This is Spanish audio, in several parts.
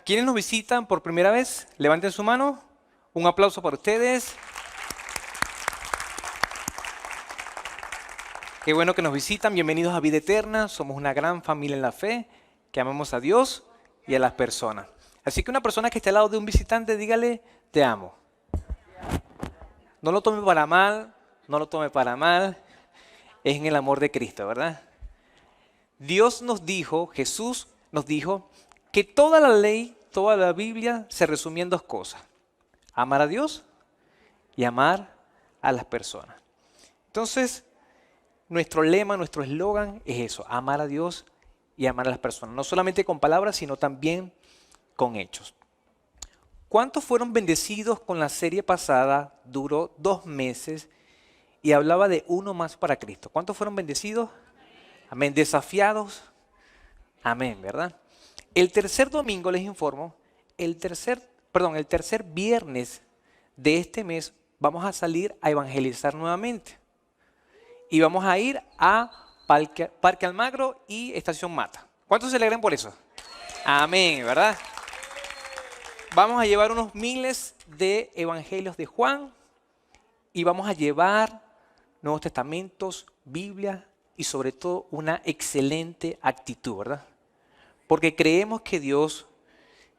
¿Quiénes nos visitan por primera vez? Levanten su mano. Un aplauso para ustedes. Qué bueno que nos visitan. Bienvenidos a Vida Eterna. Somos una gran familia en la fe que amamos a Dios y a las personas. Así que una persona que esté al lado de un visitante, dígale, te amo. No lo tome para mal, no lo tome para mal. Es en el amor de Cristo, ¿verdad? Dios nos dijo, Jesús nos dijo, que toda la ley, toda la Biblia se resumía en dos cosas. Amar a Dios y amar a las personas. Entonces, nuestro lema, nuestro eslogan es eso, amar a Dios y amar a las personas. No solamente con palabras, sino también con hechos. ¿Cuántos fueron bendecidos con la serie pasada? Duró 2 meses y hablaba de uno más para Cristo. ¿Cuántos fueron bendecidos? Amén. ¿Desafiados? Amén, ¿verdad? El tercer domingo, les informo, el tercer viernes de este mes vamos a salir a evangelizar nuevamente. Y vamos a ir a Parque Almagro y Estación Mata. ¿Cuántos se alegran por eso? Amén, ¿verdad? Vamos a llevar unos miles de evangelios de Juan y vamos a llevar Nuevos Testamentos, Biblia y sobre todo una excelente actitud, ¿verdad? Porque creemos que Dios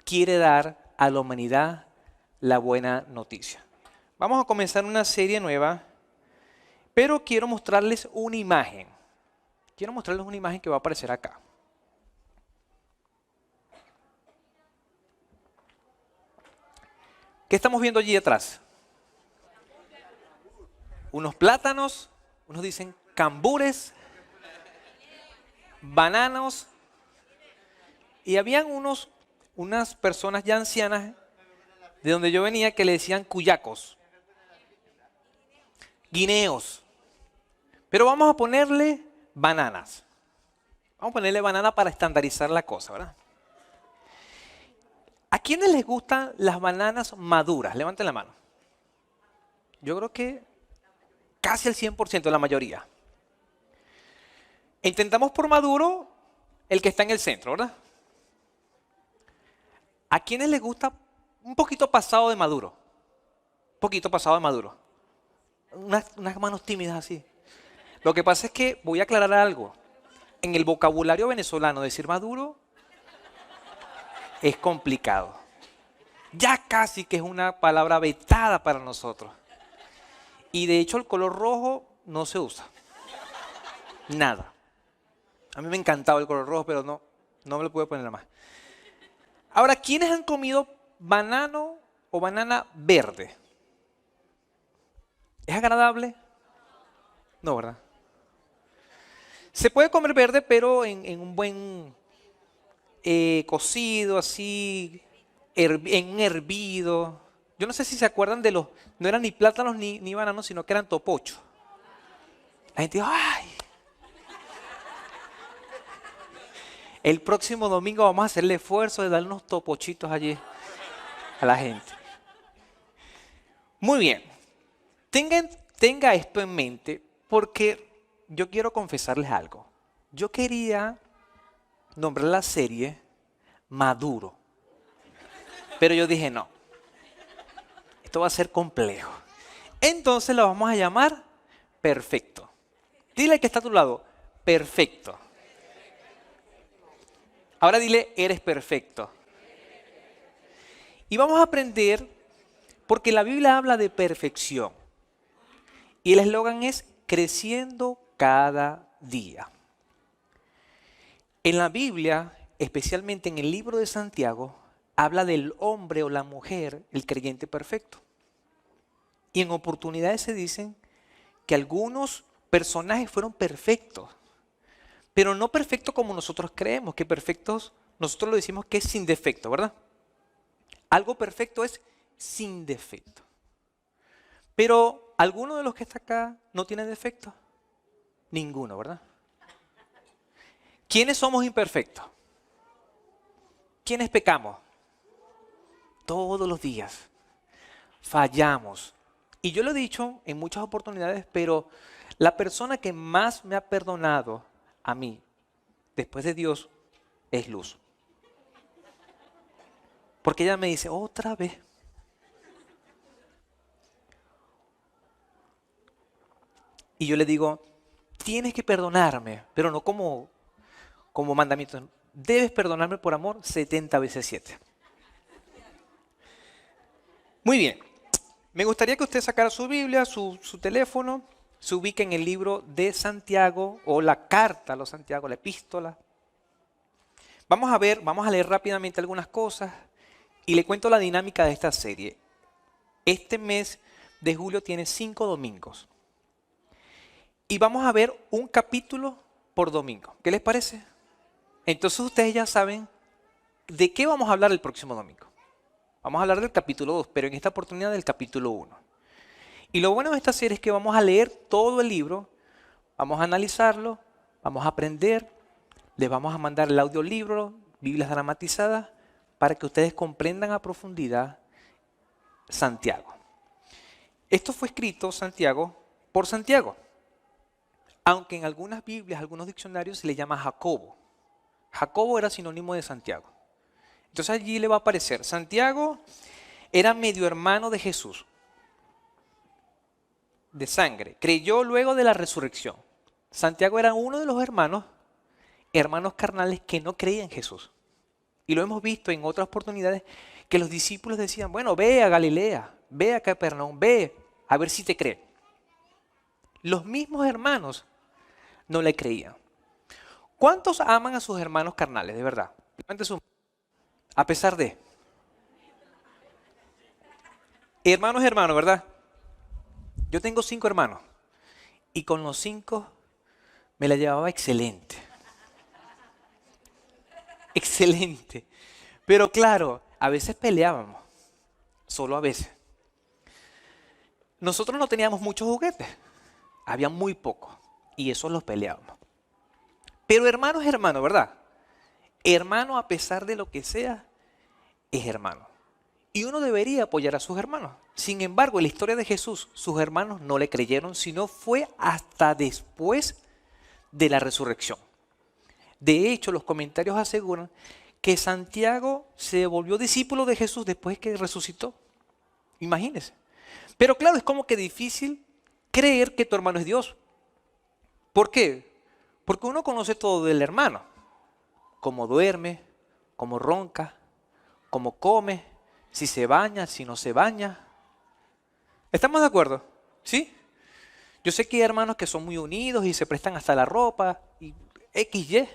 quiere dar a la humanidad la buena noticia. Vamos a comenzar una serie nueva, pero quiero mostrarles una imagen. Quiero mostrarles una imagen que va a aparecer acá. ¿Qué estamos viendo allí atrás? Unos plátanos, unos dicen cambures, bananos, y habían unas personas ya ancianas de donde yo venía que le decían cuyacos, guineos, pero vamos a ponerle bananas. Vamos a ponerle banana para estandarizar la cosa, ¿verdad? ¿A quiénes les gustan las bananas maduras? Levanten la mano. Yo creo que casi el 100% de la mayoría. Intentamos por maduro el que está en el centro, ¿verdad? ¿A quiénes les gusta un poquito pasado de maduro? Un poquito pasado de maduro. Unas manos tímidas así. Lo que pasa es que voy a aclarar algo. En el vocabulario venezolano decir maduro es complicado. Ya casi que es una palabra vetada para nosotros. Y de hecho el color rojo no se usa. Nada. A mí me encantaba el color rojo, pero no me lo puedo poner más. Ahora, ¿quiénes han comido banano o banana verde? ¿Es agradable? No, ¿verdad? Se puede comer verde, pero en un buen cocido, así, en un hervido. Yo no sé si se acuerdan de no eran ni plátanos ni bananos, sino que eran topochos. La gente dijo, ¡ay! El próximo domingo vamos a hacer el esfuerzo de darle unos topochitos allí a la gente. Muy bien. Tenga esto en mente porque yo quiero confesarles algo. Yo quería nombrar la serie Maduro. Pero yo dije, no. Esto va a ser complejo. Entonces lo vamos a llamar Perfecto. Dile al que está a tu lado, perfecto. Ahora dile, eres perfecto. Y vamos a aprender, porque la Biblia habla de perfección. Y el eslogan es, creciendo cada día. En la Biblia, especialmente en el libro de Santiago, habla del hombre o la mujer, el creyente perfecto. Y en oportunidades se dicen que algunos personajes fueron perfectos. Pero no perfecto como nosotros creemos, que perfectos, nosotros lo decimos que es sin defecto, ¿verdad? Algo perfecto es sin defecto. Pero, ¿alguno de los que está acá no tiene defecto? Ninguno, ¿verdad? ¿Quiénes somos imperfectos? ¿Quiénes pecamos? Todos los días. Fallamos. Y yo lo he dicho en muchas oportunidades, pero la persona que más me ha perdonado a mí, después de Dios, es Luz. Porque ella me dice, otra vez. Y yo le digo, tienes que perdonarme, pero no como mandamiento. Debes perdonarme por amor 70 veces 7. Muy bien. Me gustaría que usted sacara su Biblia, su teléfono, se ubique en el libro de Santiago o la carta a los Santiago, la epístola. Vamos a leer rápidamente algunas cosas y le cuento la dinámica de esta serie. Este mes de julio tiene 5 domingos y vamos a ver un capítulo por domingo. ¿Qué les parece? Entonces ustedes ya saben de qué vamos a hablar el próximo domingo. Vamos a hablar del capítulo 2, pero en esta oportunidad del capítulo 1. Y lo bueno de esta serie es que vamos a leer todo el libro, vamos a analizarlo, vamos a aprender, les vamos a mandar el audiolibro, Biblias dramatizadas, para que ustedes comprendan a profundidad Santiago. Esto fue escrito, Santiago, por Santiago, aunque en algunas Biblias, algunos diccionarios se le llama Jacobo. Jacobo era sinónimo de Santiago. Entonces allí le va a aparecer, Santiago era medio hermano de Jesús, de sangre. Creyó luego de la resurrección. Santiago era uno de los hermanos carnales que no creían en Jesús. Y lo hemos visto en otras oportunidades que los discípulos decían, bueno, ve a Galilea, ve a Capernaum, ve a ver si te cree. Los mismos hermanos no le creían. ¿Cuántos aman a sus hermanos carnales, de verdad? Levante su mano. A pesar de. Hermanos, ¿verdad? Yo tengo 5 hermanos y con los 5 me la llevaba excelente. Excelente. Pero claro, a veces peleábamos, solo a veces. Nosotros no teníamos muchos juguetes, había muy pocos y esos los peleábamos. Pero hermano es hermano, ¿verdad? Hermano, a pesar de lo que sea, es hermano. Y uno debería apoyar a sus hermanos. Sin embargo, en la historia de Jesús, sus hermanos no le creyeron, sino fue hasta después de la resurrección. De hecho, los comentarios aseguran que Santiago se volvió discípulo de Jesús después que resucitó. Imagínense. Pero claro, es como que difícil creer que tu hermano es Dios. ¿Por qué? Porque uno conoce todo del hermano. Cómo duerme, cómo ronca, cómo come, si se baña, si no se baña. ¿Estamos de acuerdo? ¿Sí? Yo sé que hay hermanos que son muy unidos y se prestan hasta la ropa y XY,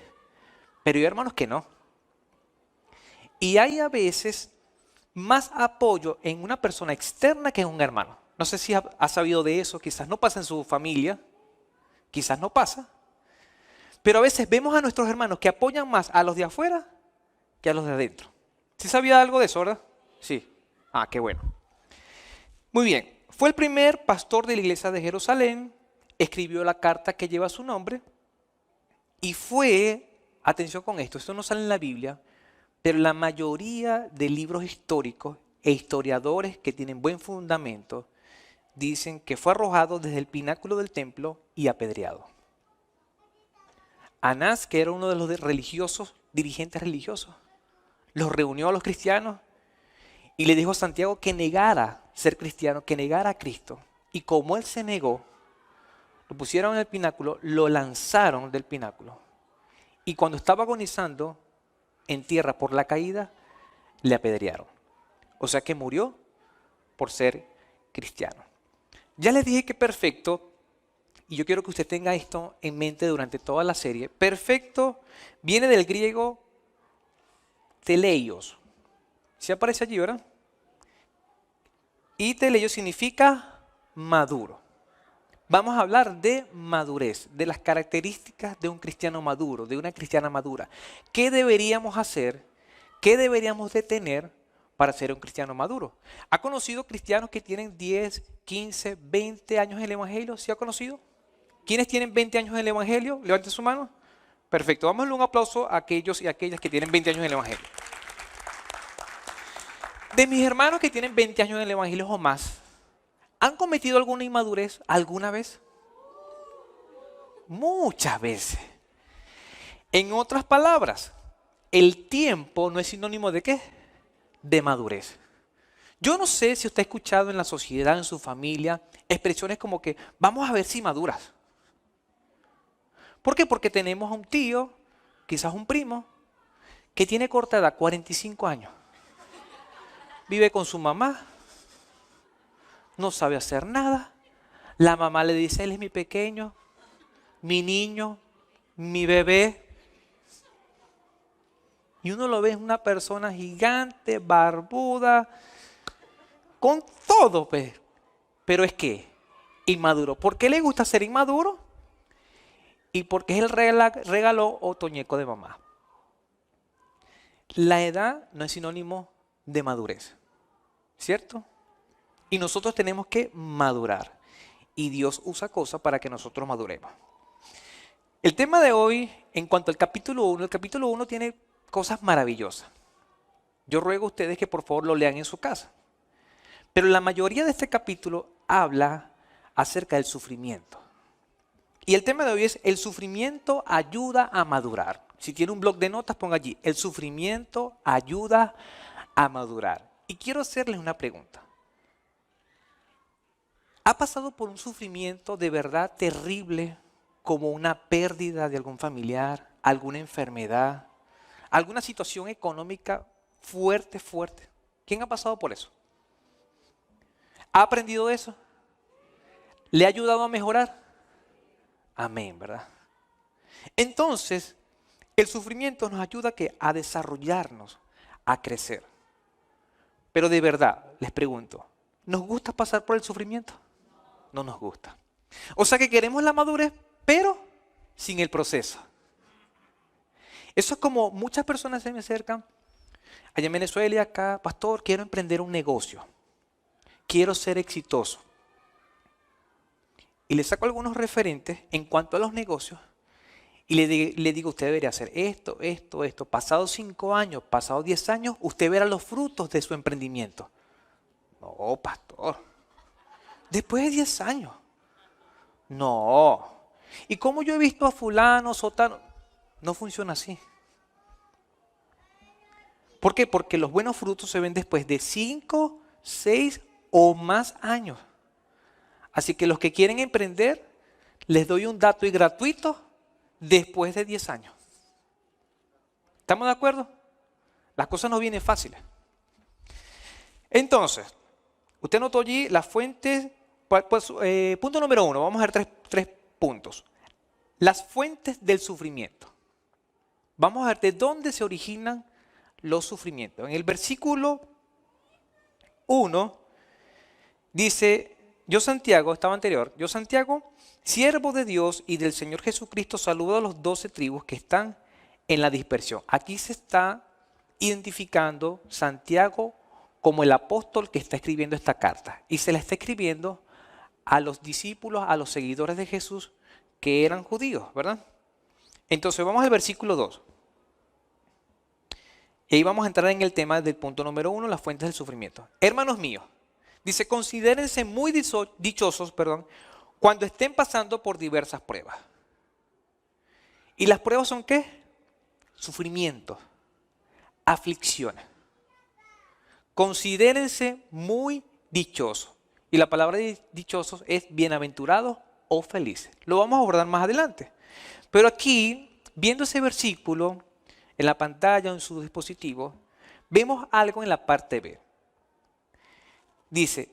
pero hay hermanos que no. Y hay a veces más apoyo en una persona externa que en un hermano. No sé si ha sabido de eso, quizás no pasa en su familia, quizás no pasa. Pero a veces vemos a nuestros hermanos que apoyan más a los de afuera que a los de adentro. ¿Sí sabía algo de eso, verdad? Sí. Ah, qué bueno. Muy bien. Fue el primer pastor de la iglesia de Jerusalén, escribió la carta que lleva su nombre y fue, atención con esto no sale en la Biblia, pero la mayoría de libros históricos e historiadores que tienen buen fundamento dicen que fue arrojado desde el pináculo del templo y apedreado. Anás, que era uno de los dirigentes religiosos, los reunió a los cristianos y le dijo a Santiago que negara ser cristiano, que negara a Cristo. Y como él se negó, lo pusieron en el pináculo, lo lanzaron del pináculo. Y cuando estaba agonizando en tierra por la caída, le apedrearon. O sea que murió por ser cristiano. Ya les dije que perfecto, y yo quiero que usted tenga esto en mente durante toda la serie. Perfecto viene del griego teleios. ¿Sí aparece allí, verdad? Y teleios significa maduro. Vamos a hablar de madurez, de las características de un cristiano maduro, de una cristiana madura. ¿Qué deberíamos hacer? ¿Qué deberíamos de tener para ser un cristiano maduro? ¿Ha conocido cristianos que tienen 10, 15, 20 años en el Evangelio? ¿Sí ha conocido? ¿Quiénes tienen 20 años en el Evangelio? Levanten su mano. Perfecto. Vamos a darle un aplauso a aquellos y aquellas que tienen 20 años en el Evangelio. De mis hermanos que tienen 20 años en el Evangelio o más, ¿han cometido alguna inmadurez alguna vez? Muchas veces. En otras palabras, el tiempo no es sinónimo de ¿qué? de madurez. Yo no sé si usted ha escuchado en la sociedad, en su familia, expresiones como que vamos a ver si maduras. ¿Por qué? Porque tenemos a un tío, quizás un primo, que tiene corta edad, 45 años. Vive con su mamá, no sabe hacer nada. La mamá le dice, él es mi pequeño, mi niño, mi bebé. Y uno lo ve en una persona gigante, barbuda, con todo, pues. Pero es que, inmaduro. ¿Por qué le gusta ser inmaduro? Y porque es el regalo otoñeco de mamá. La edad no es sinónimo de madurez, ¿cierto? Y nosotros tenemos que madurar. Y Dios usa cosas para que nosotros maduremos. El tema de hoy, en cuanto al capítulo 1, el capítulo 1 tiene cosas maravillosas. Yo ruego a ustedes que por favor lo lean en su casa. Pero la mayoría de este capítulo habla acerca del sufrimiento. Y el tema de hoy es, el sufrimiento ayuda a madurar. Si tiene un bloc de notas, ponga allí, el sufrimiento ayuda a madurar. Y quiero hacerles una pregunta. ¿Ha pasado por un sufrimiento de verdad terrible, como una pérdida de algún familiar, alguna enfermedad, alguna situación económica fuerte, fuerte? ¿Quién ha pasado por eso? ¿Ha aprendido de eso? ¿Le ha ayudado a mejorar? Amén, ¿verdad? Entonces, el sufrimiento nos ayuda a desarrollarnos, a crecer. Pero de verdad, les pregunto, ¿nos gusta pasar por el sufrimiento? No nos gusta. O sea que queremos la madurez, pero sin el proceso. Eso es como muchas personas se me acercan, allá en Venezuela y acá, pastor, quiero emprender un negocio. Quiero ser exitoso. Y le saco algunos referentes en cuanto a los negocios y le digo, usted debería hacer esto, esto, esto. Pasados 5 años, pasados 10 años, usted verá los frutos de su emprendimiento. No, pastor. Después de 10 años. No. ¿Y cómo yo he visto a fulano, sotano? No funciona así. ¿Por qué? Porque los buenos frutos se ven después de 5, 6 o más años. Así que los que quieren emprender, les doy un dato y gratuito después de 10 años. ¿Estamos de acuerdo? Las cosas no vienen fáciles. Entonces, usted notó allí las fuentes. Punto número 1, vamos a ver tres puntos. Las fuentes del sufrimiento. Vamos a ver de dónde se originan los sufrimientos. En el versículo 1 dice, yo Santiago, estaba anterior, yo Santiago, siervo de Dios y del Señor Jesucristo, saludo a los 12 tribus que están en la dispersión. Aquí se está identificando Santiago como el apóstol que está escribiendo esta carta. Y se la está escribiendo a los discípulos, a los seguidores de Jesús que eran judíos, ¿verdad? Entonces vamos al versículo 2. Y ahí vamos a entrar en el tema del punto número 1, las fuentes del sufrimiento. Hermanos míos, dice, considérense muy dichosos, cuando estén pasando por diversas pruebas. ¿Y las pruebas son qué? Sufrimiento, aflicciones. Considérense muy dichosos. Y la palabra dichosos es bienaventurados o felices. Lo vamos a abordar más adelante. Pero aquí, viendo ese versículo en la pantalla o en su dispositivo, vemos algo en la parte B. Dice,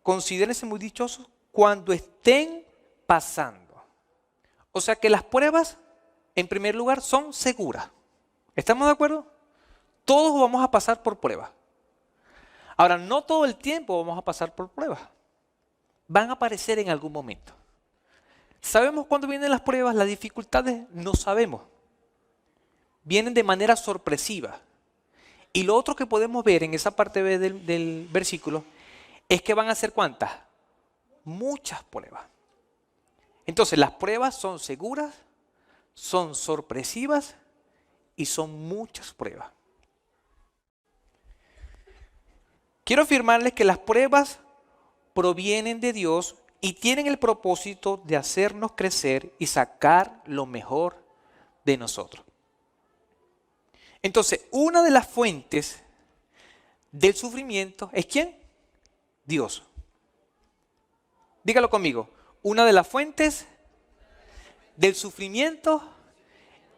considérense muy dichosos cuando estén pasando. O sea que las pruebas, en primer lugar, son seguras. ¿Estamos de acuerdo? Todos vamos a pasar por pruebas. Ahora, no todo el tiempo vamos a pasar por pruebas. Van a aparecer en algún momento. ¿Sabemos cuándo vienen las pruebas? Las dificultades no sabemos. Vienen de manera sorpresiva. Y lo otro que podemos ver en esa parte B del versículo es que van a ser ¿cuántas? Muchas pruebas. Entonces las pruebas son seguras, son sorpresivas y son muchas pruebas. Quiero afirmarles que las pruebas provienen de Dios y tienen el propósito de hacernos crecer y sacar lo mejor de nosotros. Entonces, una de las fuentes del sufrimiento es ¿quién? Dios. Dígalo conmigo. Una de las fuentes del sufrimiento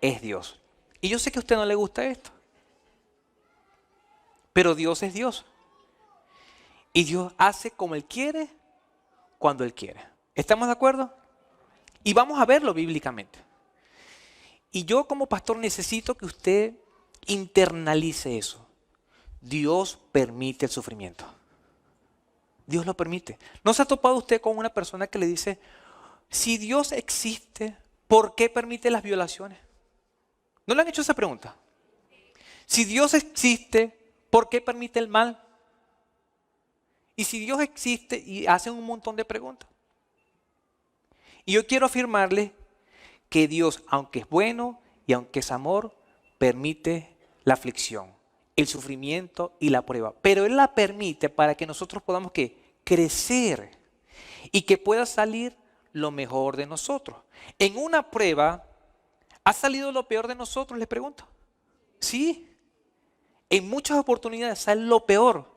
es Dios. Y yo sé que a usted no le gusta esto. Pero Dios es Dios. Y Dios hace como Él quiere, cuando Él quiere. ¿Estamos de acuerdo? Y vamos a verlo bíblicamente. Y yo como pastor necesito que usted internalice eso. Dios permite el sufrimiento. Dios lo permite. ¿No se ha topado usted con una persona que le dice, si Dios existe, ¿por qué permite las violaciones? ¿No le han hecho esa pregunta? Si Dios existe, ¿por qué permite el mal? Y si Dios existe, y hacen un montón de preguntas. Y yo quiero afirmarle que Dios, aunque es bueno y aunque es amor, permite la aflicción, el sufrimiento y la prueba. Pero Él la permite para que nosotros podamos ¿qué? Crecer y que pueda salir lo mejor de nosotros. En una prueba, ¿ha salido lo peor de nosotros? Les pregunto. Sí. En muchas oportunidades sale lo peor.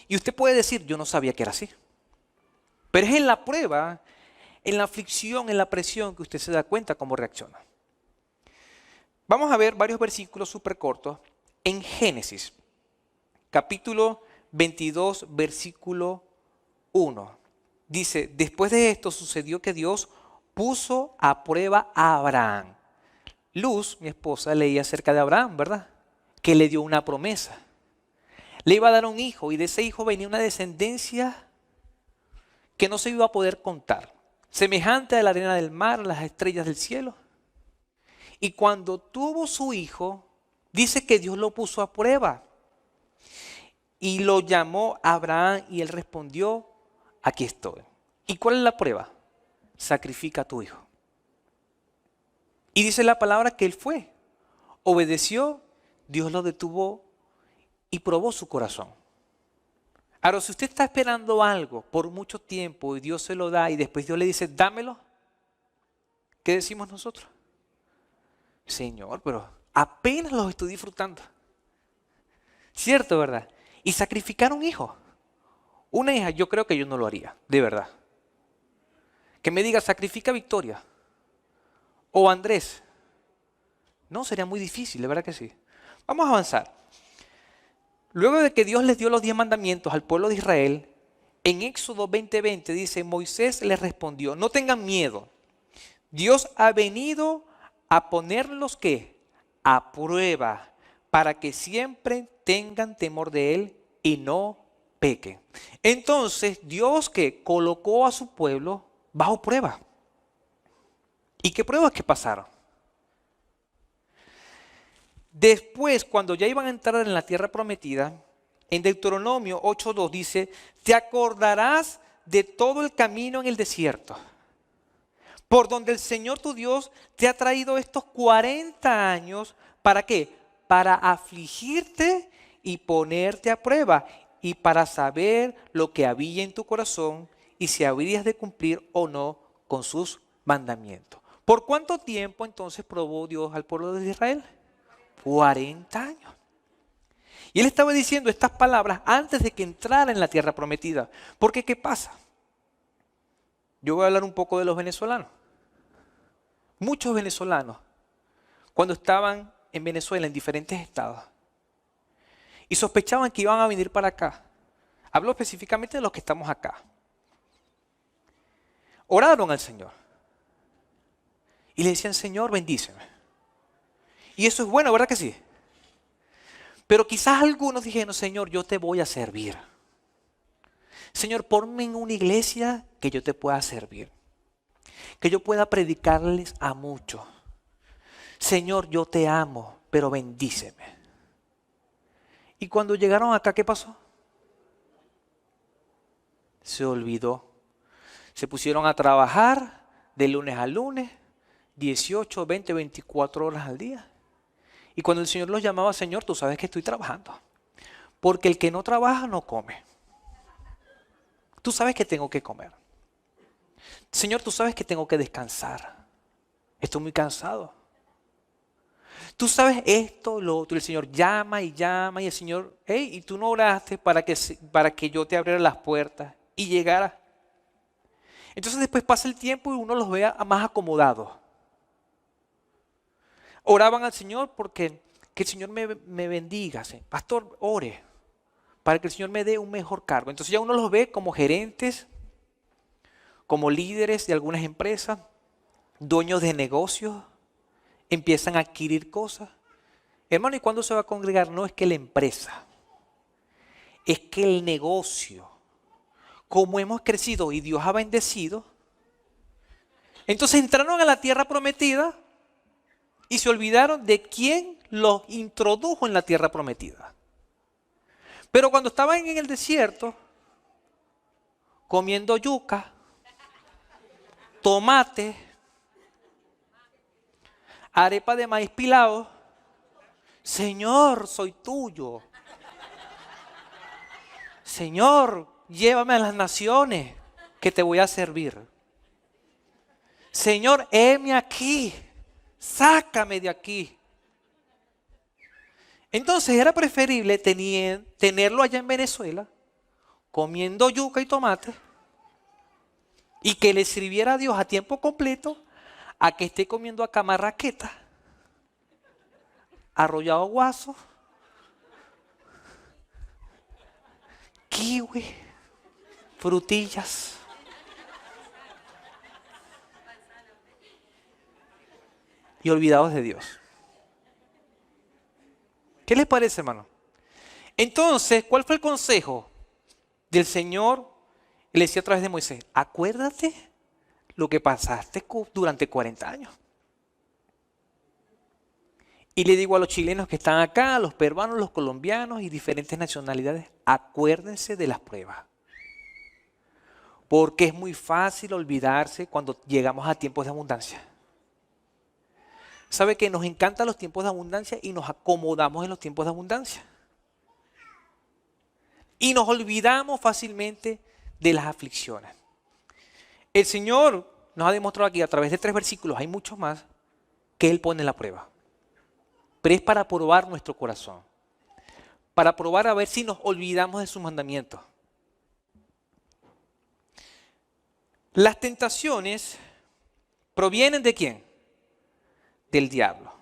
Y usted puede decir, yo no sabía que era así. Pero es en la prueba, en la aflicción, en la presión que usted se da cuenta cómo reacciona. Vamos a ver varios versículos súper cortos en Génesis, capítulo 22, versículo 1. Dice, después de esto sucedió que Dios puso a prueba a Abraham. Luz, mi esposa, leía acerca de Abraham, ¿verdad? Que le dio una promesa. Le iba a dar un hijo y de ese hijo venía una descendencia que no se iba a poder contar. Semejante a la arena del mar, a las estrellas del cielo. Y cuando tuvo su hijo, dice que Dios lo puso a prueba. Y lo llamó Abraham y él respondió, aquí estoy. ¿Y cuál es la prueba? Sacrifica a tu hijo. Y dice la palabra que él fue. Obedeció, Dios lo detuvo y probó su corazón. Ahora, si usted está esperando algo por mucho tiempo y Dios se lo da y después Dios le dice, dámelo, ¿qué decimos nosotros? Señor, pero apenas los estoy disfrutando. ¿Cierto, verdad? Y sacrificar un hijo. Una hija, yo creo que yo no lo haría, de verdad. Que me diga, sacrifica a Victoria. O Andrés. No, sería muy difícil, de verdad que sí. Vamos a avanzar. Luego de que Dios les dio los 10 mandamientos al pueblo de Israel, en Éxodo 20:20 dice, Moisés les respondió, no tengan miedo. Dios ha venido a ponerlos ¿qué? A prueba, para que siempre tengan temor de Él y no pequen. Entonces, Dios que colocó a su pueblo bajo prueba. ¿Y qué pruebas que pasaron? Después, cuando ya iban a entrar en la tierra prometida, en Deuteronomio 8:2 dice, te acordarás de todo el camino en el desierto, por donde el Señor tu Dios te ha traído estos 40 años, ¿para qué? Para afligirte y ponerte a prueba, y para saber lo que había en tu corazón y si habrías de cumplir o no con sus mandamientos. ¿Por cuánto tiempo entonces probó Dios al pueblo de Israel? 40 años. Y él estaba diciendo estas palabras antes de que entrara en la tierra prometida. Porque ¿qué pasa? Yo voy a hablar un poco de los venezolanos. Muchos venezolanos, cuando estaban en Venezuela, en diferentes estados, y sospechaban que iban a venir para acá. Hablo específicamente de los que estamos acá. Oraron al Señor. Y le decían, Señor, bendíceme. Y eso es bueno, ¿verdad que sí? Pero quizás algunos dijeron, Señor, yo te voy a servir. Señor, ponme en una iglesia que yo te pueda servir. Que yo pueda predicarles a muchos. Señor, yo te amo, pero bendíceme. Y cuando llegaron acá, ¿qué pasó? Se olvidó. Se pusieron a trabajar de lunes a lunes, 18, 20, 24 horas al día. Y cuando el Señor los llamaba, Señor, tú sabes que estoy trabajando. Porque el que no trabaja no come. Tú sabes que tengo que comer. Señor, tú sabes que tengo que descansar. Estoy muy cansado. Tú sabes esto, lo otro. El Señor llama y llama y el Señor, hey, y tú no oraste para que yo te abriera las puertas y llegara. Entonces después pasa el tiempo y uno los ve más acomodados. Oraban al Señor porque que el Señor me bendiga. ¿Sí? Pastor, ore para que el Señor me dé un mejor cargo. Entonces ya uno los ve como gerentes, como líderes de algunas empresas, dueños de negocios, empiezan a adquirir cosas. Hermano, ¿y cuándo se va a congregar? No es que la empresa, es que el negocio, como hemos crecido y Dios ha bendecido, entonces entraron a la tierra prometida y se olvidaron de quién los introdujo en la tierra prometida. Pero cuando estaban en el desierto, comiendo yuca, tomate, arepa de maíz pilado, Señor, soy tuyo. Señor, llévame a las naciones que te voy a servir. Señor, heme aquí, sácame de aquí. Entonces era preferible tenerlo allá en Venezuela, comiendo yuca y tomate, y que le sirviera a Dios a tiempo completo, a que esté comiendo acá marraqueta, arrollado guaso, kiwi, frutillas. Y olvidados de Dios. ¿Qué les parece, hermano? Entonces, ¿cuál fue el consejo del Señor? Él decía a través de Moisés, acuérdate lo que pasaste durante 40 años. Y le digo a los chilenos que están acá, a los peruanos, los colombianos y diferentes nacionalidades, acuérdense de las pruebas. Porque es muy fácil olvidarse cuando llegamos a tiempos de abundancia. ¿Sabe que nos encantan los tiempos de abundancia y nos acomodamos en los tiempos de abundancia? Y nos olvidamos fácilmente de las aflicciones. El Señor nos ha demostrado aquí a través de 3 versículos, hay muchos más, que Él pone la prueba. Pero es para probar nuestro corazón. Para probar a ver si nos olvidamos de sus mandamientos. Las tentaciones provienen ¿de quién? Del diablo.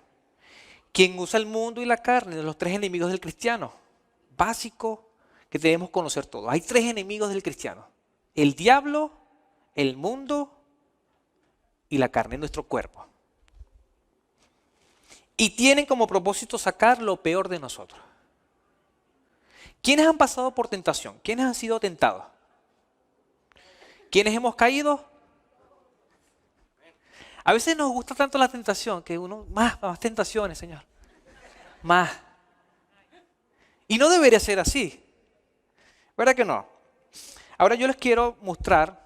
Quien usa el mundo y la carne, de los 3 enemigos del cristiano. Básico que debemos conocer todos. Hay 3 enemigos del cristiano. El diablo, el mundo y la carne, nuestro cuerpo. Y tienen como propósito sacar lo peor de nosotros. ¿Quiénes han pasado por tentación? ¿Quiénes han sido tentados? ¿Quiénes hemos caído? A veces nos gusta tanto la tentación que uno, más tentaciones, Señor. Más. Y no debería ser así. ¿Verdad que no? Ahora yo les quiero mostrar.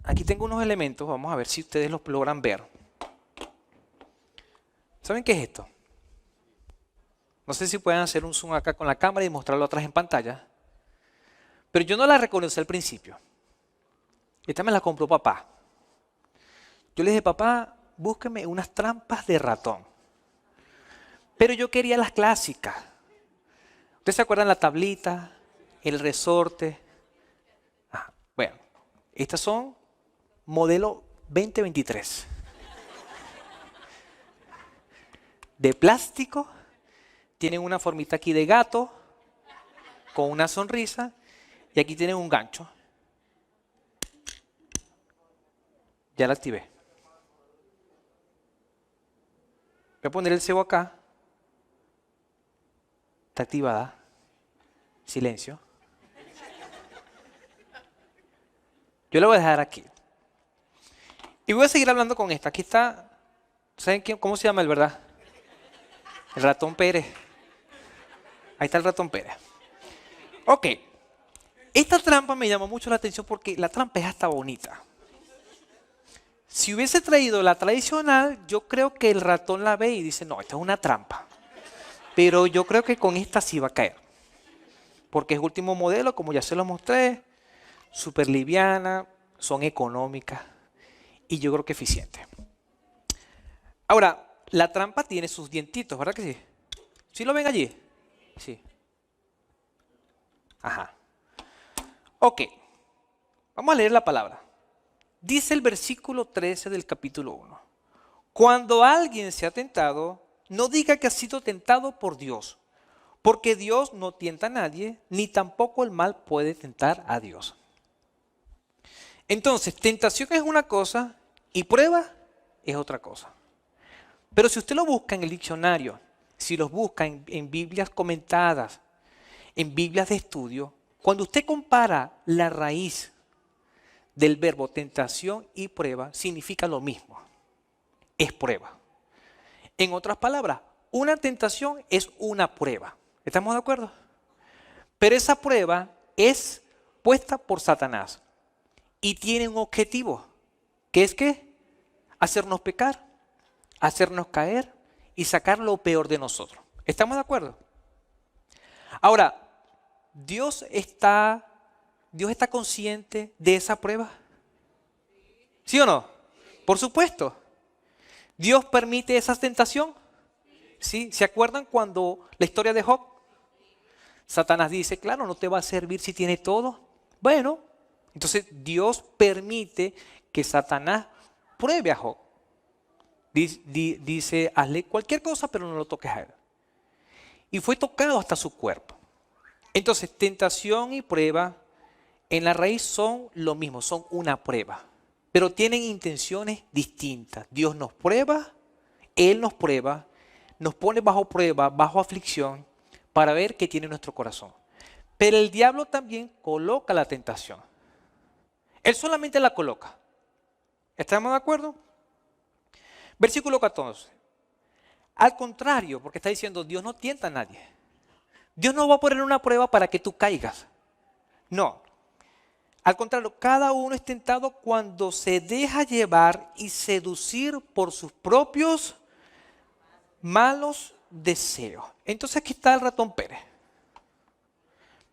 Aquí tengo unos elementos, vamos a ver si ustedes los logran ver. ¿Saben qué es esto? No sé si pueden hacer un zoom acá con la cámara y mostrarlo atrás en pantalla. Pero yo no la reconocí al principio. Esta me la compró papá. Yo le dije, papá, búsqueme unas trampas de ratón. Pero yo quería las clásicas. ¿Ustedes se acuerdan la tablita, el resorte? Bueno, estas son modelo 2023. De plástico, tienen una formita aquí de gato, con una sonrisa, y aquí tienen un gancho. Ya la activé. Voy a poner el cebo acá. Está activada. Silencio. Yo la voy a dejar aquí. Y voy a seguir hablando con esta. Aquí está. ¿Saben cómo se llama el verdad? El ratón Pérez. Ahí está el ratón Pérez. Ok. Esta trampa me llamó mucho la atención porque la trampa es hasta bonita. Si hubiese traído la tradicional, yo creo que el ratón la ve y dice, no, esta es una trampa. Pero yo creo que con esta sí va a caer. Porque es último modelo, como ya se lo mostré, súper liviana, son económicas y yo creo que eficiente. Ahora, la trampa tiene sus dientitos, ¿verdad que sí? ¿Sí lo ven allí? Sí. Ajá. Ok, vamos a leer la palabra. Dice el versículo 13 del capítulo 1. Cuando alguien se ha tentado, no diga que ha sido tentado por Dios, porque Dios no tienta a nadie, ni tampoco el mal puede tentar a Dios. Entonces, tentación es una cosa y prueba es otra cosa. Pero si usted lo busca en el diccionario, si los busca en Biblias comentadas, en Biblias de estudio, cuando usted compara la raíz del verbo tentación y prueba, significa lo mismo. Es prueba. En otras palabras, una tentación es una prueba. ¿Estamos de acuerdo? Pero esa prueba es puesta por Satanás y tiene un objetivo, que es ¿qué? Hacernos pecar, hacernos caer y sacar lo peor de nosotros. ¿Estamos de acuerdo? Ahora, ¿Dios está consciente de esa prueba? ¿Sí o no? Por supuesto. ¿Dios permite esa tentación? ¿Sí? ¿Se acuerdan cuando la historia de Job? Satanás dice, claro, no te va a servir si tiene todo. Bueno, entonces Dios permite que Satanás pruebe a Job. Dice, hazle cualquier cosa, pero no lo toques a él. Y fue tocado hasta su cuerpo. Entonces, tentación y prueba en la raíz son lo mismo, son una prueba. Pero tienen intenciones distintas. Dios nos prueba, Él nos prueba, nos pone bajo prueba, bajo aflicción, para ver qué tiene nuestro corazón. Pero el diablo también coloca la tentación. Él solamente la coloca. ¿Estamos de acuerdo? Versículo 14. Al contrario, porque está diciendo, Dios no tienta a nadie. Dios no va a poner una prueba para que tú caigas. No. Al contrario, cada uno es tentado cuando se deja llevar y seducir por sus propios malos deseos. Entonces aquí está el ratón Pérez.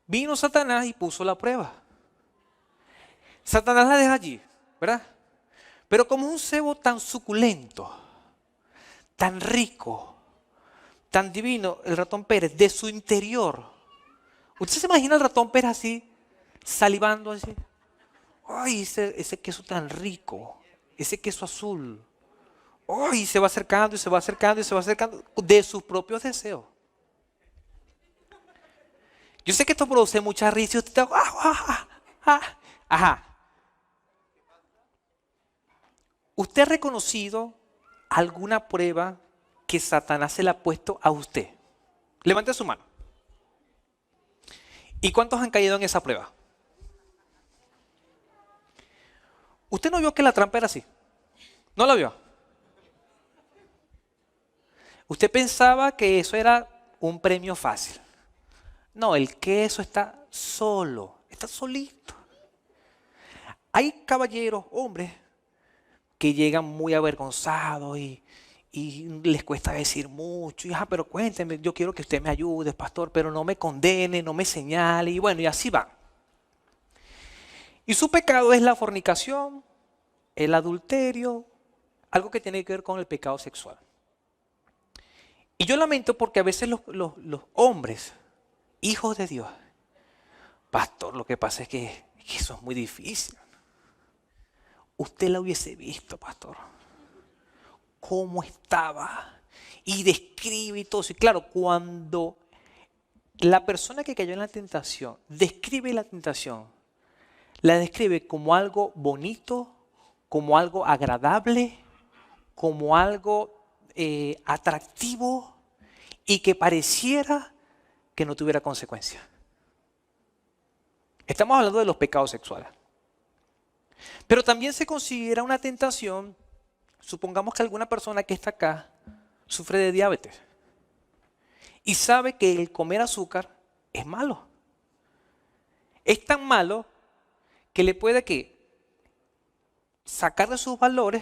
Vino Satanás y puso la prueba. Satanás la deja allí, ¿verdad? Pero como es un cebo tan suculento, tan rico, tan divino, el ratón Pérez, de su interior. ¿Usted se imagina el ratón Pérez así, salivando así? ¡Ay, ese queso tan rico! Ese queso azul. ¡Ay! Se va acercando y se va acercando y se va acercando de sus propios deseos. Yo sé que esto produce mucha risa y usted está, ajá. ¿Usted ha reconocido alguna prueba que Satanás se le ha puesto a usted? Levante su mano. ¿Y cuántos han caído en esa prueba? ¿Usted no vio que la trampa era así? ¿No la vio? Usted pensaba que eso era un premio fácil. No, el queso está solo, está solito. Hay caballeros, hombres, que llegan muy avergonzados y les cuesta decir mucho. Y, pero cuénteme, yo quiero que usted me ayude, pastor, pero no me condene, no me señale. Y bueno, y así va. Y su pecado es la fornicación, el adulterio, algo que tiene que ver con el pecado sexual. Y yo lamento porque a veces los hombres, hijos de Dios, pastor, lo que pasa es que eso es muy difícil. Usted la hubiese visto, pastor, cómo estaba y describe y todo. Y claro, cuando la persona que cayó en la tentación describe la tentación, la describe como algo bonito, como algo agradable, como algo atractivo y que pareciera que no tuviera consecuencias. Estamos hablando de los pecados sexuales. Pero también se considera una tentación, supongamos que alguna persona que está acá sufre de diabetes y sabe que el comer azúcar es malo. Es tan malo que le puede sacar de sus valores,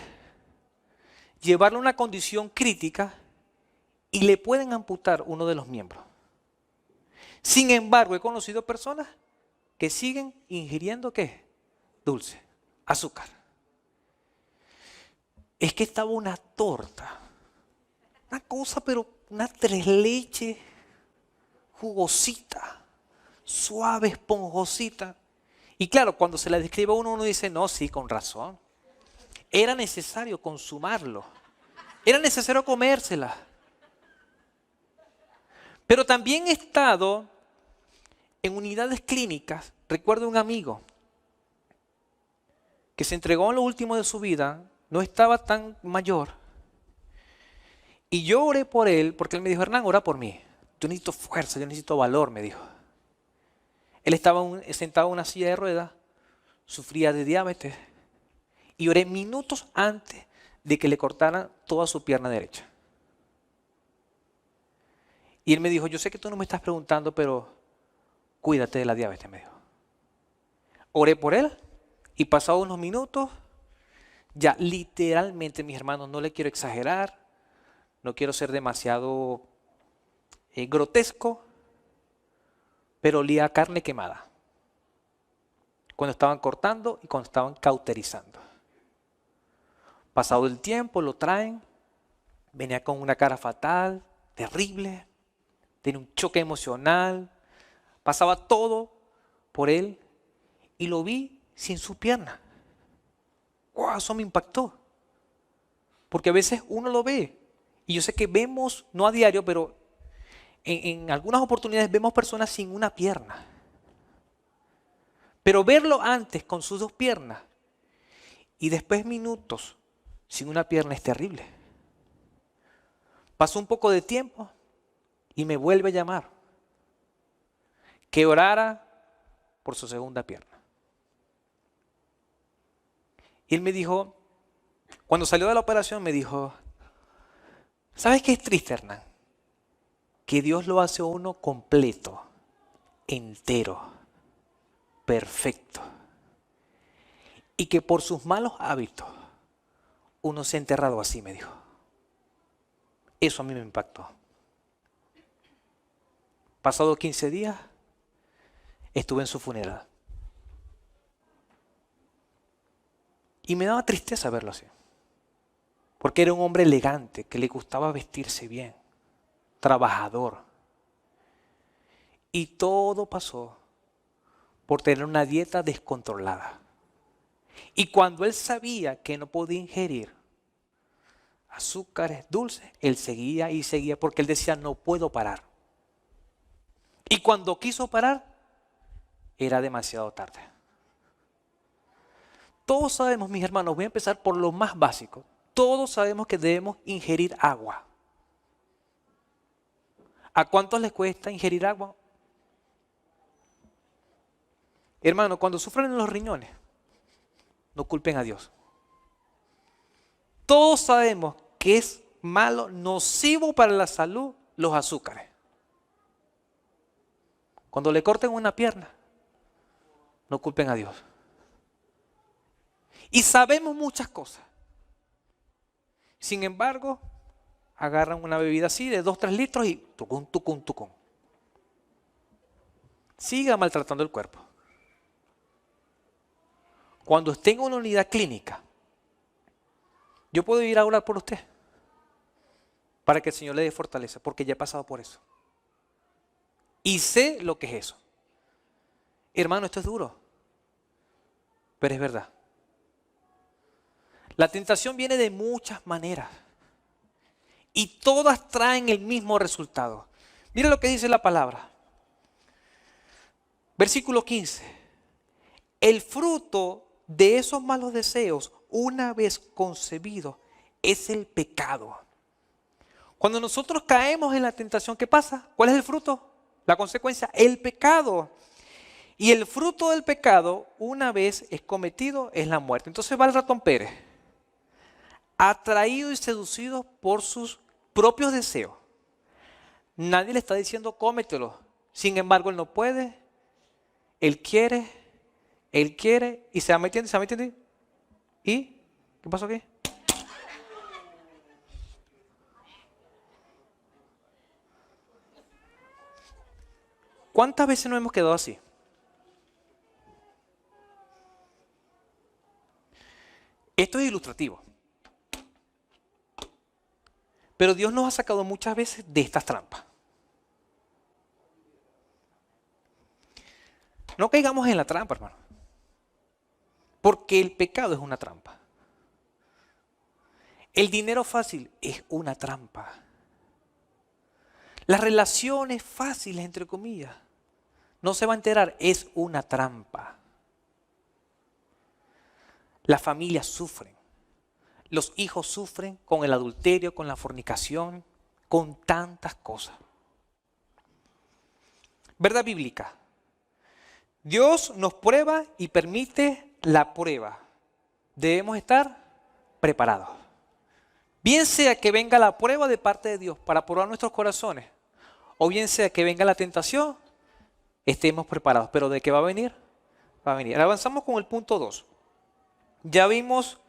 llevarlo a una condición crítica y le pueden amputar uno de los miembros. Sin embargo, he conocido personas que siguen ingiriendo ¿qué? Dulce, azúcar. Es que estaba una torta Una cosa, pero una tres leches, jugosita, suave, esponjosita. Y claro, cuando se la describe a uno, uno dice, no, sí, con razón. Era necesario consumarlo. Era necesario comérsela. Pero también he estado en unidades clínicas. Recuerdo un amigo que se entregó en lo último de su vida, no estaba tan mayor. Y yo oré por él, porque él me dijo, Hernán, ora por mí. Yo necesito fuerza, yo necesito valor, me dijo. Él estaba sentado en una silla de ruedas, sufría de diabetes, y oré minutos antes de que le cortaran toda su pierna derecha. Y él me dijo, yo sé que tú no me estás preguntando, pero cuídate de la diabetes, me dijo. Oré por él y pasados unos minutos, ya literalmente, mis hermanos, no le quiero exagerar, no quiero ser demasiado grotesco, pero olía a carne quemada. Cuando estaban cortando y cuando estaban cauterizando. Pasado el tiempo, lo traen, venía con una cara fatal, terrible, tenía un choque emocional, pasaba todo por él y lo vi sin su pierna. ¡Wow! Eso me impactó. Porque a veces uno lo ve y yo sé que vemos, no a diario, pero en algunas oportunidades vemos personas sin una pierna. Pero verlo antes con sus dos piernas y después minutos sin una pierna es terrible. Pasó un poco de tiempo y me vuelve a llamar que orara por su segunda pierna. Y él me dijo, cuando salió de la operación me dijo, ¿sabes qué es triste, Hernán? Que Dios lo hace a uno completo, entero, perfecto. Y que por sus malos hábitos uno se ha enterrado así, me dijo. Eso a mí me impactó. Pasados 15 días, estuve en su funeral. Y me daba tristeza verlo así. Porque era un hombre elegante, que le gustaba vestirse bien, trabajador. Y todo pasó por tener una dieta descontrolada. Y cuando él sabía que no podía ingerir azúcares dulces, él seguía y seguía porque él decía, no puedo parar. Y cuando quiso parar, era demasiado tarde. Todos sabemos, mis hermanos, voy a empezar por lo más básico. Todos sabemos que debemos ingerir agua. ¿A cuántos les cuesta ingerir agua? Hermano, cuando sufren en los riñones, no culpen a Dios. Todos sabemos que es malo, nocivo para la salud los azúcares. Cuando le corten una pierna, no culpen a Dios. Y sabemos muchas cosas. Sin embargo, agarran una bebida así de 2-3 litros y tucún, tucún, tucún. Siga maltratando el cuerpo. Cuando esté en una unidad clínica, yo puedo ir a orar por usted para que el Señor le dé fortaleza, porque ya he pasado por eso. Y sé lo que es eso. Hermano, esto es duro, pero es verdad. La tentación viene de muchas maneras y todas traen el mismo resultado. Mira lo que dice la palabra. Versículo 15. El fruto de esos malos deseos, una vez concebido, es el pecado. Cuando nosotros caemos en la tentación, ¿qué pasa? ¿Cuál es el fruto? La consecuencia, el pecado. Y el fruto del pecado, una vez es cometido, es la muerte. Entonces va el ratón Pérez, atraído y seducido por sus propios deseos. Nadie le está diciendo cómetelo. Sin embargo, él no puede. Él quiere y se va metiendo, se va metiendo. ¿Y qué pasó aquí? ¿Cuántas veces nos hemos quedado así? Esto es ilustrativo. Pero Dios nos ha sacado muchas veces de estas trampas. No caigamos en la trampa, hermano. Porque el pecado es una trampa. El dinero fácil es una trampa. Las relaciones fáciles, entre comillas, no se va a enterar, es una trampa. Las familias sufren. Los hijos sufren con el adulterio, con la fornicación, con tantas cosas. ¿Verdad bíblica? Dios nos prueba y permite la prueba. Debemos estar preparados. Bien sea que venga la prueba de parte de Dios para probar nuestros corazones, o bien sea que venga la tentación, estemos preparados. ¿Pero de qué va a venir? Va a venir. Ahora avanzamos con el punto 2. Ya vimos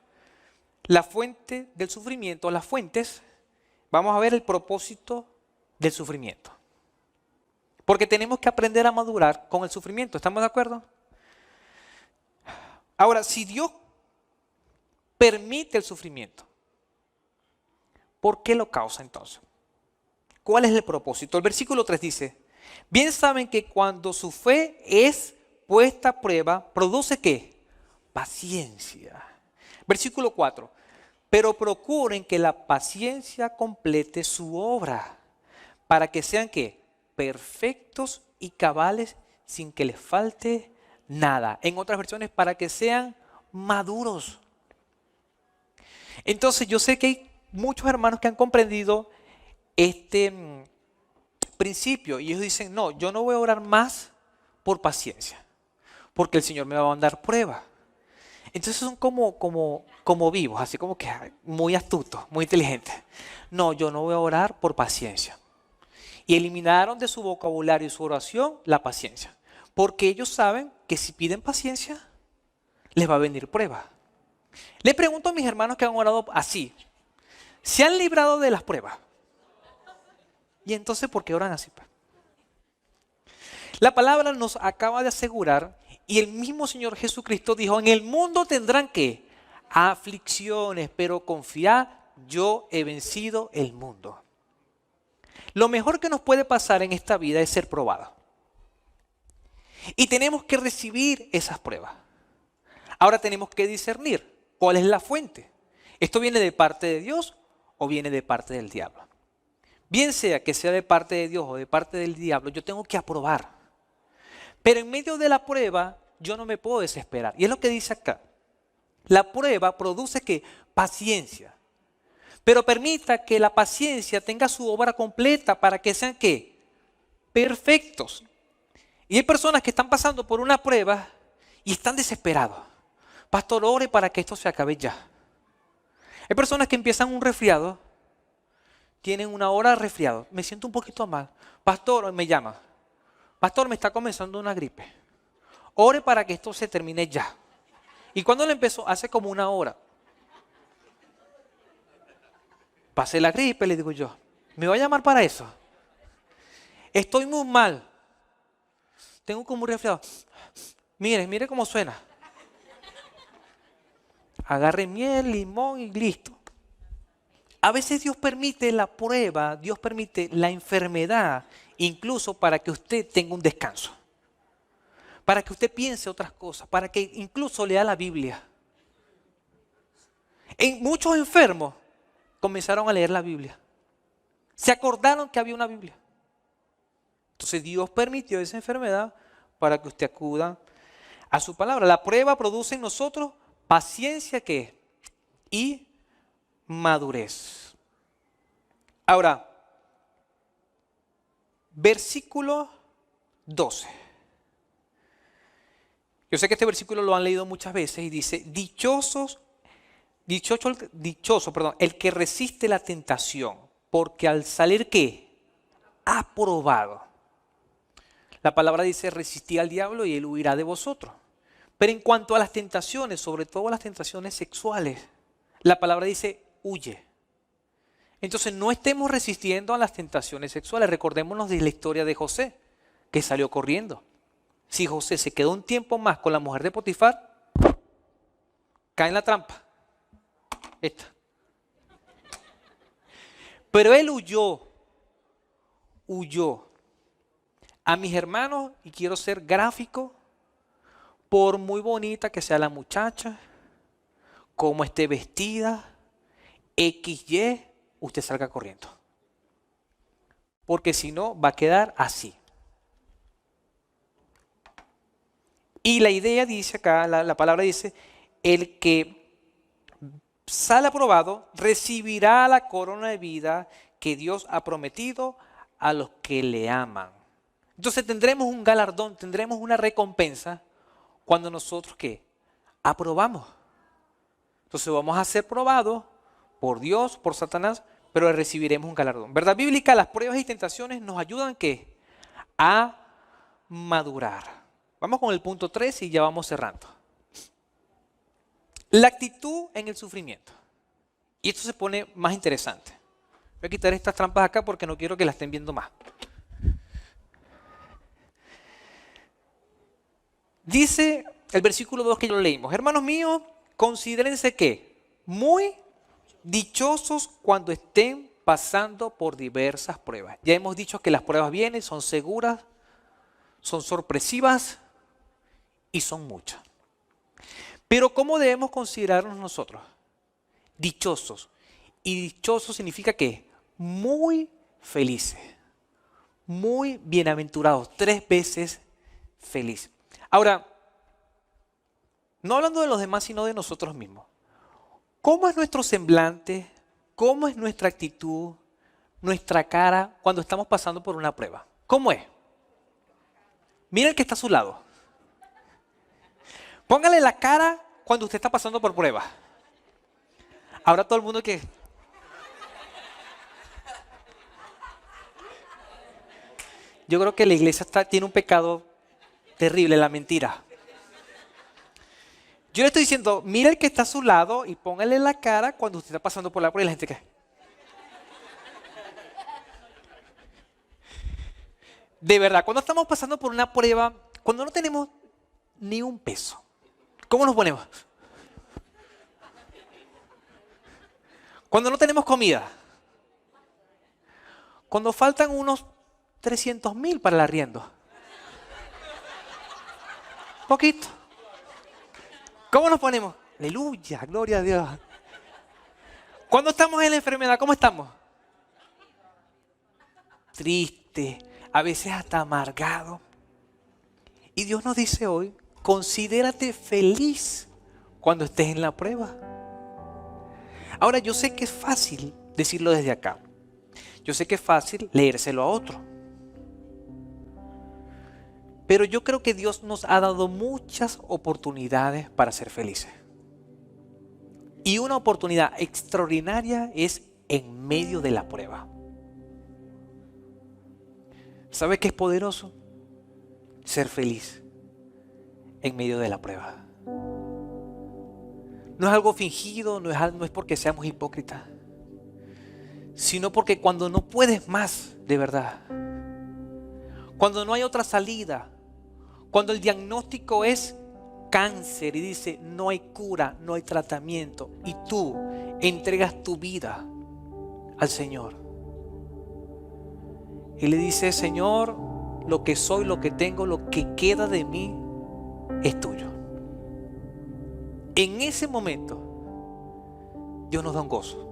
la fuente del sufrimiento, las fuentes. Vamos a ver el propósito del sufrimiento. Porque tenemos que aprender a madurar con el sufrimiento. ¿Estamos de acuerdo? Ahora, si Dios permite el sufrimiento, ¿por qué lo causa entonces? ¿Cuál es el propósito? El versículo 3 dice, bien saben que cuando su fe es puesta a prueba, produce ¿qué? Paciencia. Versículo 4, pero procuren que la paciencia complete su obra, para que sean ¿qué? Perfectos y cabales sin que les falte nada. En otras versiones, para que sean maduros. Entonces yo sé que hay muchos hermanos que han comprendido este principio y ellos dicen, no, yo no voy a orar más por paciencia, porque el Señor me va a mandar prueba. Entonces son como vivos, así como que muy astutos, muy inteligentes. No, yo no voy a orar por paciencia. Y eliminaron de su vocabulario y su oración la paciencia, porque ellos saben que si piden paciencia, les va a venir prueba. Le pregunto a mis hermanos que han orado así, ¿se han librado de las pruebas? ¿Y entonces por qué oran así? La palabra nos acaba de asegurar y el mismo Señor Jesucristo dijo, en el mundo tendrán ¿qué? Aflicciones, pero confiad, yo he vencido el mundo. Lo mejor que nos puede pasar en esta vida es ser probados. Y tenemos que recibir esas pruebas. Ahora tenemos que discernir cuál es la fuente. ¿Esto viene de parte de Dios o viene de parte del diablo? Bien sea que sea de parte de Dios o de parte del diablo, yo tengo que aprobar. Pero en medio de la prueba, yo no me puedo desesperar. Y es lo que dice acá. La prueba produce ¿qué? Paciencia. Pero permita que la paciencia tenga su obra completa para que sean ¿qué? Perfectos. Y hay personas que están pasando por una prueba y están desesperados. Pastor, ore para que esto se acabe ya. Hay personas que empiezan un resfriado, tienen una hora de resfriado. Me siento un poquito mal. Pastor, me llama. Pastor, me está comenzando una gripe. Ore para que esto se termine ya. ¿Y cuándo le empezó? Hace como una hora. Pasé la gripe, le digo yo. ¿Me va a llamar para eso? Estoy muy mal. Tengo como un resfriado. Mire cómo suena. Agarre miel, limón y listo. A veces Dios permite la prueba, Dios permite la enfermedad, incluso para que usted tenga un descanso. Para que usted piense otras cosas, para que incluso lea la Biblia. En muchos enfermos comenzaron a leer la Biblia. Se acordaron que había una Biblia. Entonces Dios permitió esa enfermedad para que usted acuda a su palabra. La prueba produce en nosotros paciencia ¿qué? Y madurez. Ahora, versículo 12. Yo sé que este versículo lo han leído muchas veces y dice, dichoso, el que resiste la tentación, porque al salir ¿qué? Aprobado. La palabra dice, resistid al diablo y él huirá de vosotros. Pero en cuanto a las tentaciones, sobre todo las tentaciones sexuales, la palabra dice, huye. Entonces no estemos resistiendo a las tentaciones sexuales. Recordémonos de la historia de José, que salió corriendo. Si José se quedó un tiempo más con la mujer de Potifar, cae en la trampa. Esta. Pero él huyó. A mis hermanos, y quiero ser gráfico, por muy bonita que sea la muchacha, como esté vestida, XY, usted salga corriendo. Porque si no, va a quedar así. Y la idea dice acá, la palabra dice, el que sale aprobado recibirá la corona de vida que Dios ha prometido a los que le aman. Entonces tendremos un galardón, tendremos una recompensa cuando nosotros ¿qué? Aprobamos. Entonces vamos a ser probados por Dios, por Satanás, pero recibiremos un galardón. ¿Verdad bíblica? Las pruebas y tentaciones nos ayudan ¿qué? A madurar. Vamos con el punto 3 y ya vamos cerrando. La actitud en el sufrimiento. Y esto se pone más interesante. Voy a quitar estas trampas acá porque no quiero que las estén viendo más. Dice el versículo 2 que lo leímos. Hermanos míos, considérense que muy dichosos cuando estén pasando por diversas pruebas. Ya hemos dicho que las pruebas vienen, son seguras, son sorpresivas y son muchas. Pero ¿cómo debemos considerarnos nosotros? Dichosos. Y dichoso significa que muy felices, muy bienaventurados, 3 veces feliz. Ahora, no hablando de los demás, sino de nosotros mismos. ¿Cómo es nuestro semblante? ¿Cómo es nuestra actitud? Nuestra cara cuando estamos pasando por una prueba. ¿Cómo es? Mira el que está a su lado. Póngale la cara cuando usted está pasando por prueba. Ahora todo el mundo que... Yo creo que la iglesia tiene un pecado terrible, la mentira. Yo le estoy diciendo, mira el que está a su lado y póngale la cara cuando usted está pasando por la prueba y la gente que... De verdad, cuando estamos pasando por una prueba, cuando no tenemos ni un peso, ¿cómo nos ponemos? Cuando no tenemos comida. Cuando faltan unos 300,000 para el arriendo. Poquito. ¿Cómo nos ponemos? Aleluya, gloria a Dios. Cuando estamos en la enfermedad, ¿cómo estamos? Triste, a veces hasta amargado. Y Dios nos dice hoy, considérate feliz cuando estés en la prueba. Ahora, yo sé que es fácil decirlo desde acá. Yo sé que es fácil leérselo a otro. Pero yo creo que Dios nos ha dado muchas oportunidades para ser felices. Y una oportunidad extraordinaria es en medio de la prueba. ¿Sabe qué es poderoso? Ser feliz en medio de la prueba. No es algo fingido, no es porque seamos hipócritas, sino porque cuando no puedes más de verdad, cuando no hay otra salida, cuando el diagnóstico es cáncer y dice no hay cura, no hay tratamiento, y tú entregas tu vida al Señor y le dices, Señor, lo que soy, lo que tengo, lo que queda de mí es tuyo. En ese momento Dios nos da un gozo,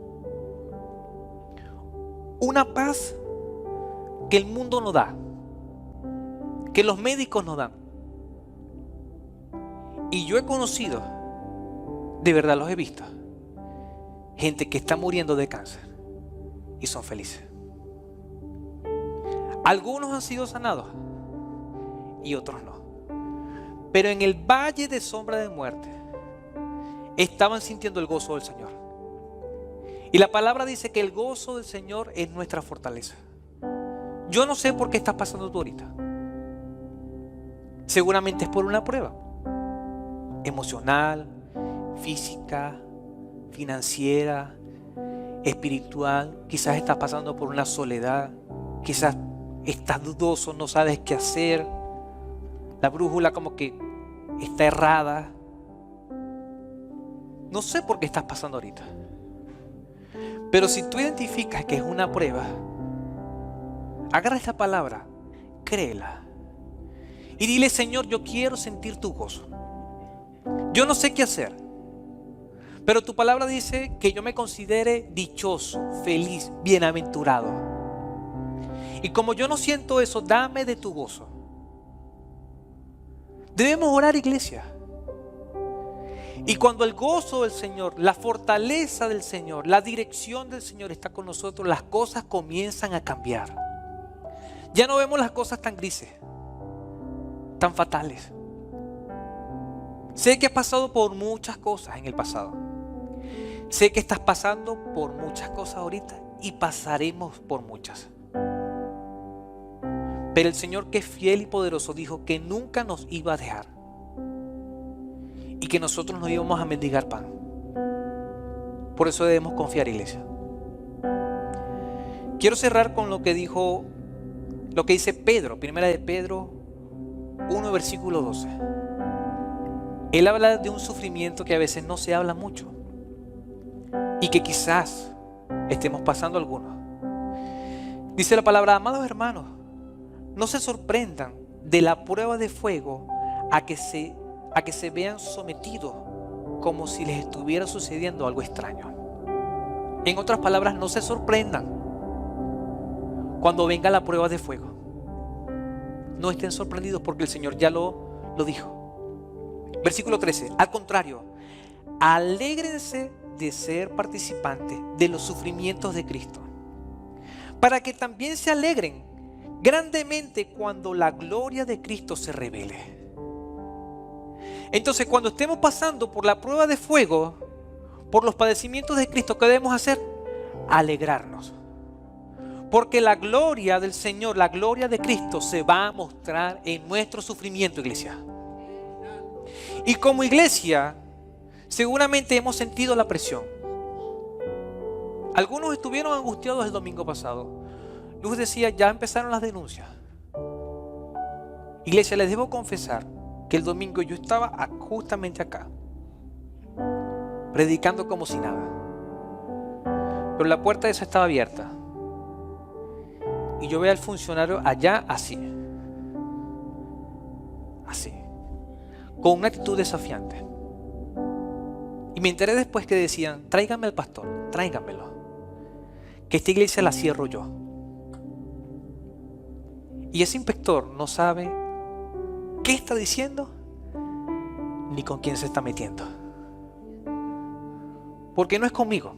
una paz que el mundo no da, que los médicos no dan. Y yo he conocido, de verdad los he visto, gente que está muriendo de cáncer y son felices. Algunos han sido sanados y otros no. Pero en el valle de sombra de muerte estaban sintiendo el gozo del Señor. Y la palabra dice que el gozo del Señor es nuestra fortaleza. Yo no sé por qué estás pasando tú ahorita. Seguramente es por una prueba emocional, física, financiera, espiritual. Quizás estás pasando por una soledad. Quizás estás dudoso, no sabes qué hacer. La brújula como que está errada. No sé por qué estás pasando ahorita. Pero si tú identificas que es una prueba, agarra esta palabra, créela. Y dile: Señor, yo quiero sentir tu gozo. Yo no sé qué hacer, pero tu palabra dice que yo me considere dichoso, feliz, bienaventurado. Y como yo no siento eso, dame de tu gozo. Debemos orar, iglesia. Y cuando el gozo del Señor, la fortaleza del Señor, la dirección del Señor está con nosotros, las cosas comienzan a cambiar. Ya no vemos las cosas tan grises, tan fatales. Sé que has pasado por muchas cosas en el pasado. Sé que estás pasando por muchas cosas ahorita y pasaremos por muchas. Pero el Señor, que es fiel y poderoso, dijo que nunca nos iba a dejar y que nosotros no íbamos a mendigar pan. Por eso debemos confiar, iglesia. Quiero cerrar con lo que dice Pedro, primera de Pedro 1, versículo 12. Él habla de un sufrimiento que a veces no se habla mucho y que quizás estemos pasando algunos. Dice la palabra: amados hermanos, no se sorprendan de la prueba de fuego a que se vean sometidos como si les estuviera sucediendo algo extraño. En otras palabras, no se sorprendan cuando venga la prueba de fuego. No estén sorprendidos porque el Señor ya lo dijo. Versículo 13. Al contrario, alégrense de ser participantes de los sufrimientos de Cristo, para que también se alegren grandemente cuando la gloria de Cristo se revele. Entonces, cuando estemos pasando por la prueba de fuego, por los padecimientos de Cristo, ¿qué debemos hacer? Alegrarnos. Porque la gloria del Señor, la gloria de Cristo se va a mostrar en nuestro sufrimiento, iglesia. Y como iglesia, seguramente hemos sentido la presión. Algunos estuvieron angustiados el domingo pasado. Luz decía: ya empezaron las denuncias. Iglesia, les debo confesar que el domingo yo estaba justamente acá, predicando como si nada. Pero la puerta esa estaba abierta. Y yo veía al funcionario allá así, con una actitud desafiante. Y me enteré después que decían: tráiganme al pastor, tráiganmelo, que esta iglesia la cierro yo. Y ese inspector no sabe qué está diciendo ni con quién se está metiendo. Porque no es conmigo,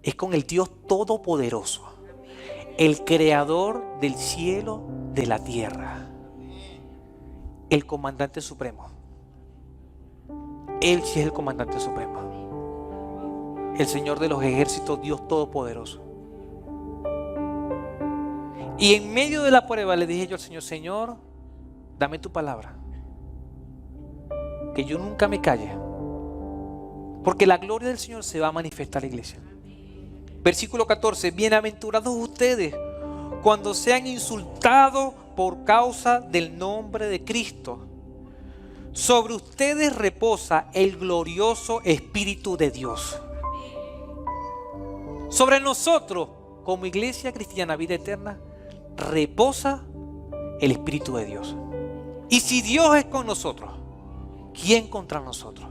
es con el Dios Todopoderoso, el creador del cielo, de la tierra, el comandante supremo. Él sí es el comandante supremo, el Señor de los ejércitos, Dios Todopoderoso. Y en medio de la prueba le dije yo al Señor: Señor, dame tu palabra, que yo nunca me calle, porque la gloria del Señor se va a manifestar, iglesia. Versículo 14. Bienaventurados ustedes cuando sean insultados por causa del nombre de Cristo. Sobre ustedes reposa el glorioso Espíritu de Dios. Sobre nosotros, como Iglesia Cristiana Vida Eterna, reposa el Espíritu de Dios. Y si Dios es con nosotros, ¿quién contra nosotros?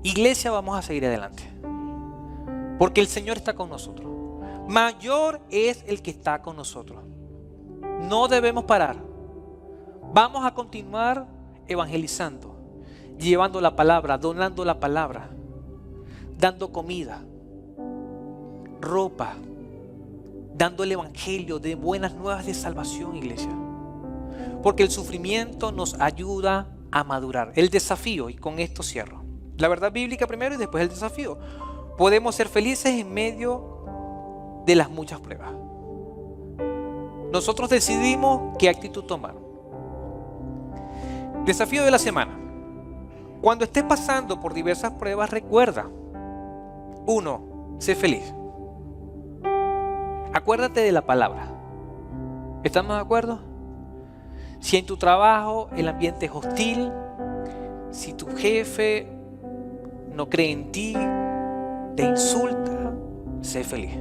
Iglesia, vamos a seguir adelante, porque el Señor está con nosotros. Mayor es el que está con nosotros. No debemos parar. Vamos a continuar evangelizando, llevando la palabra, donando la palabra, dando comida, ropa, dando el evangelio de buenas nuevas de salvación, iglesia. Porque el sufrimiento nos ayuda a madurar. El desafío, y con esto cierro, la verdad bíblica primero y después el desafío. Podemos ser felices en medio de las muchas pruebas. Nosotros decidimos qué actitud tomar. Desafío de la semana. Cuando estés pasando por diversas pruebas, recuerda: 1. Sé feliz. Acuérdate de la palabra. ¿Estamos de acuerdo? Si en tu trabajo el ambiente es hostil, si tu jefe no cree en ti, te insulta, sé feliz.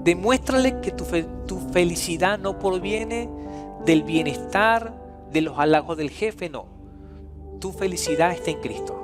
Demuéstrale que tu felicidad no proviene del bienestar, de los halagos del jefe, no. Tu felicidad está en Cristo.